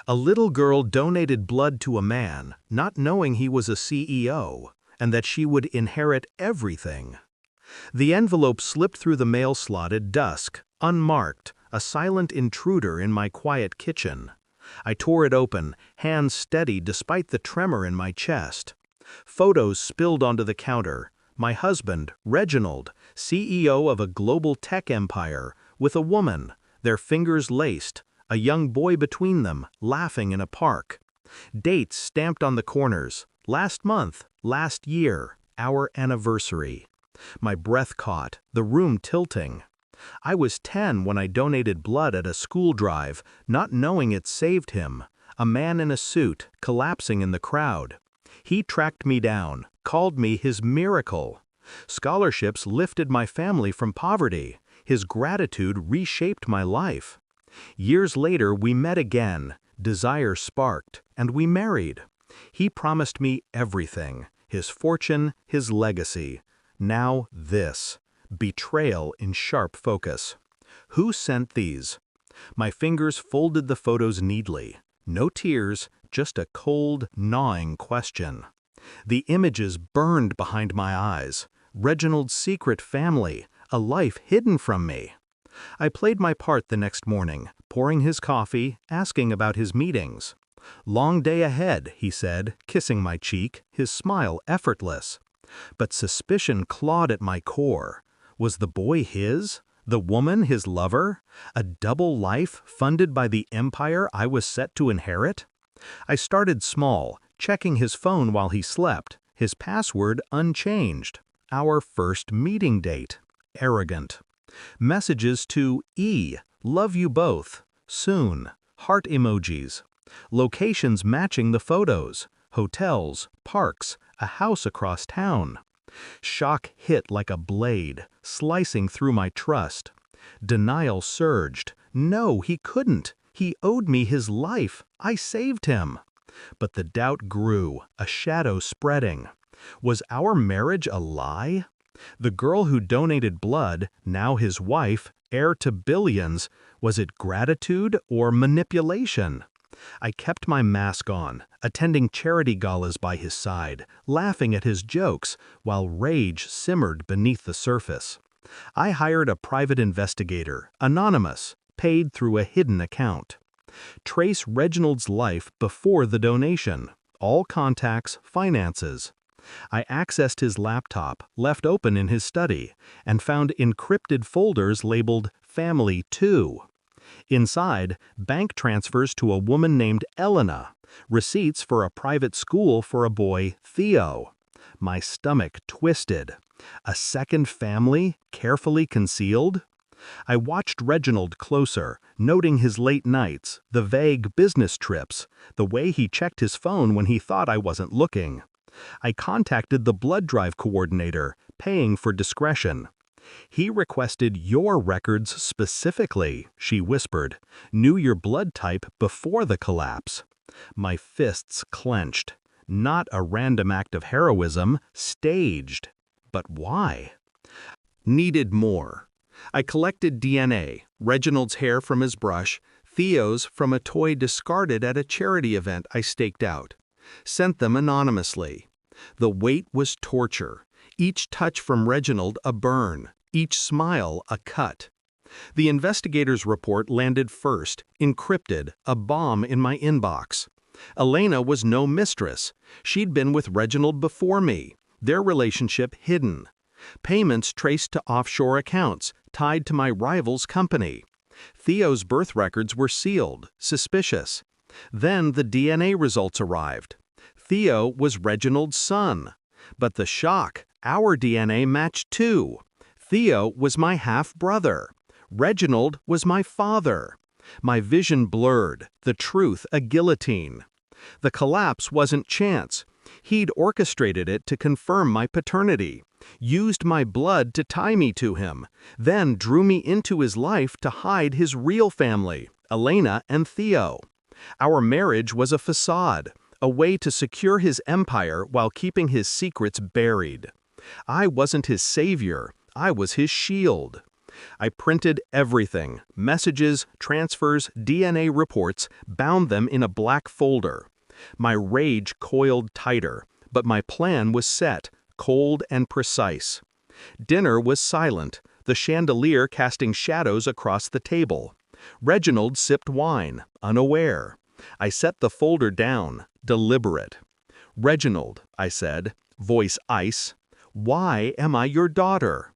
A little girl donated blood to a man, not knowing he was a CEO, and that she would inherit everything. The envelope slipped through the mail slot at dusk, unmarked, a silent intruder in my quiet kitchen. I tore it open, hands steady despite the tremor in my chest. Photos spilled onto the counter. My husband, Reginald, CEO of a global tech empire, with a woman, their fingers laced, a young boy between them, laughing in a park. Dates stamped on the corners. Last month, last year, our anniversary. My breath caught, the room tilting. I was 10 when I donated blood at a school drive, not knowing it saved him. A man in a suit, collapsing in the crowd. He tracked me down, called me his miracle. Scholarships lifted my family from poverty. His gratitude reshaped my life. Years later, we met again. Desire sparked, and we married. He promised me everything, his fortune, his legacy. Now this. Betrayal in sharp focus. Who sent these? My fingers folded the photos neatly. No tears, just a cold, gnawing question. The images burned behind my eyes. Reginald's secret family, a life hidden from me. I played my part the next morning, pouring his coffee, asking about his meetings. "Long day ahead," he said, kissing my cheek, his smile effortless. But suspicion clawed at my core. Was the boy his? The woman his lover? A double life funded by the empire I was set to inherit? I started small, checking his phone while he slept, his password unchanged. Our first meeting date. Arrogant. Messages to E. Love you both. Soon. Heart emojis. Locations matching the photos. Hotels, parks, a house across town. Shock hit like a blade, slicing through my trust. Denial surged. No, he couldn't. He owed me his life. I saved him. But the doubt grew, a shadow spreading. Was our marriage a lie? The girl who donated blood, now his wife, heir to billions, was it gratitude or manipulation? I kept my mask on, attending charity galas by his side, laughing at his jokes, while rage simmered beneath the surface. I hired a private investigator, anonymous, paid through a hidden account. Trace Reginald's life before the donation, all contacts, finances. I accessed his laptop, left open in his study, and found encrypted folders labeled Family 2. Inside, bank transfers to a woman named Elena, receipts for a private school for a boy, Theo. My stomach twisted. A second family, carefully concealed? I watched Reginald closer, noting his late nights, the vague business trips, the way he checked his phone when he thought I wasn't looking. I contacted the blood drive coordinator, paying for discretion. "He requested your records specifically," she whispered, "knew your blood type before the collapse." My fists clenched. Not a random act of heroism, staged. But why? Needed more. I collected DNA, Reginald's hair from his brush, Theo's from a toy discarded at a charity event I staked out. Sent them anonymously. The wait was torture. Each touch from Reginald a burn, each smile a cut. The investigator's report landed first, encrypted, a bomb in my inbox. Elena was no mistress. She'd been with Reginald before me, their relationship hidden. Payments traced to offshore accounts, tied to my rival's company. Theo's birth records were sealed, suspicious. Then the DNA results arrived. Theo was Reginald's son. But the shock, our DNA matched too. Theo was my half-brother. Reginald was my father. My vision blurred, the truth a guillotine. The collapse wasn't chance. He'd orchestrated it to confirm my paternity, used my blood to tie me to him, then drew me into his life to hide his real family, Elena and Theo. Our marriage was a facade, a way to secure his empire while keeping his secrets buried. I wasn't his savior, I was his shield. I printed everything, messages, transfers, DNA reports, bound them in a black folder. My rage coiled tighter, but my plan was set, cold and precise. Dinner was silent, the chandelier casting shadows across the table. Reginald sipped wine, unaware. I set the folder down, deliberate. "Reginald," I said, voice ice, "why am I your daughter?"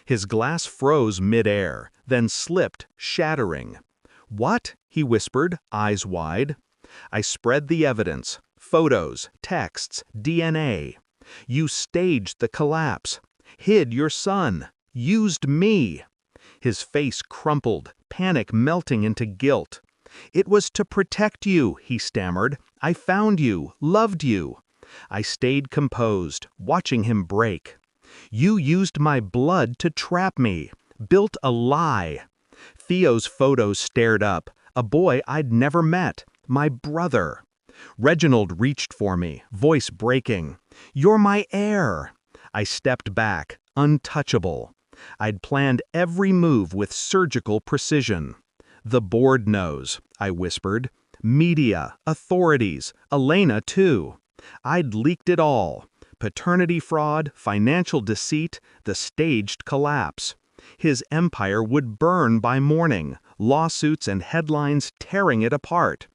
His glass froze mid-air, then slipped, shattering. "What?" he whispered, eyes wide. I spread the evidence, photos, texts, DNA. "You staged the collapse, hid your son, used me." His face crumpled, panic melting into guilt. "It was to protect you," he stammered. "I found you, loved you." I stayed composed, watching him break. "You used my blood to trap me, built a lie." Theo's photos stared up, a boy I'd never met, my brother. Reginald reached for me, voice breaking. "You're my heir." I stepped back, untouchable. I'd planned every move with surgical precision. "The board knows," I whispered. "Media, authorities, Elena too." I'd leaked it all. Paternity fraud, financial deceit, the staged collapse. His empire would burn by morning, lawsuits and headlines tearing it apart.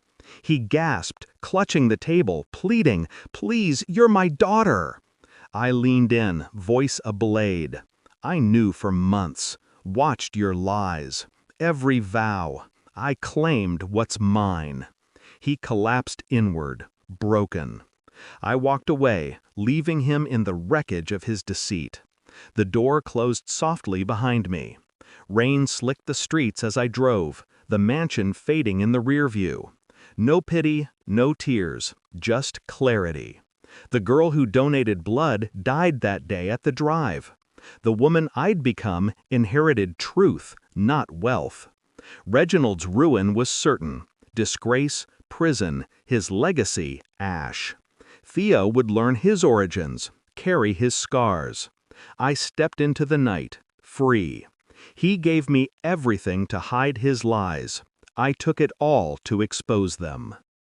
He gasped, clutching the table, pleading, "Please, you're my daughter." I leaned in, voice ablade. "I knew for months, watched your lies, every vow. I claimed what's mine." He collapsed inward, broken. I walked away, leaving him in the wreckage of his deceit. The door closed softly behind me. Rain slicked the streets as I drove, the mansion fading in the rear view. No pity, no tears, just clarity. The girl who donated blood died that day at the drive. The woman I'd become inherited truth, not wealth. Reginald's ruin was certain. Disgrace, prison, his legacy, ash. Theo would learn his origins, carry his scars. I stepped into the night, free. He gave me everything to hide his lies. I took it all to expose them.